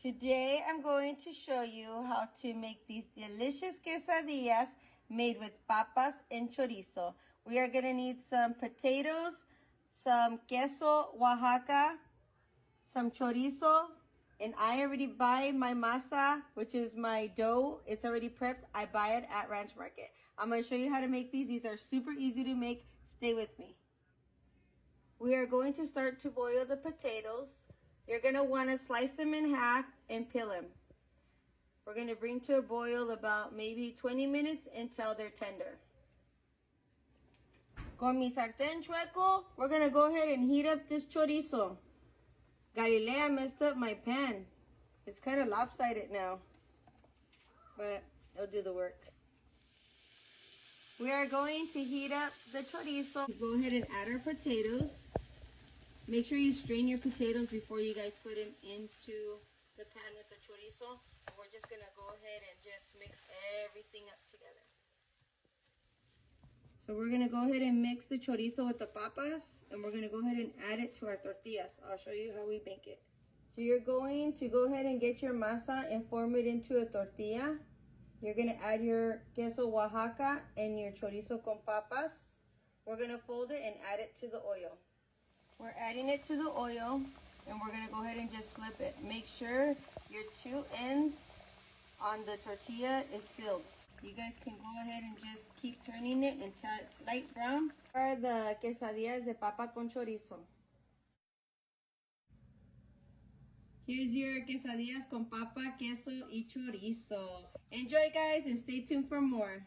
Today I'm going to show you how to make these delicious quesadillas made with papas and chorizo. We are going to need some potatoes, some queso Oaxaca, some chorizo, and I already buy my masa, which is my dough. It's already prepped. I buy it at Ranch Market. I'm going to show you how to make these. These are super easy to make. Stay with me. We are going to start to boil the potatoes. You're going to want to slice them in half and peel them. We're going to bring to a boil about maybe 20 minutes until they're tender. Con mi sartén chueco, we're going to go ahead and heat up this chorizo. Galilea messed up my pan. It's kind of lopsided now, but it'll do the work. We are going to heat up the chorizo. Go ahead and add our potatoes. Make sure you strain your potatoes before you guys put them into the pan with the chorizo. We're just going to go ahead and just mix everything up together. So we're going to go ahead and mix the chorizo with the papas, and we're going to go ahead and add it to our tortillas. I'll show you how we make it. So you're going to go ahead and get your masa and form it into a tortilla. You're going to add your queso Oaxaca and your chorizo con papas. We're going to fold it and add it to the oil. We're adding it to the oil, and we're going to go ahead and just flip it. Make sure your two ends on the tortilla is sealed. You guys can go ahead and just keep turning it until it's light brown. Are the quesadillas de papa con chorizo. Here's your quesadillas con papa, queso y chorizo. Enjoy, guys, and stay tuned for more.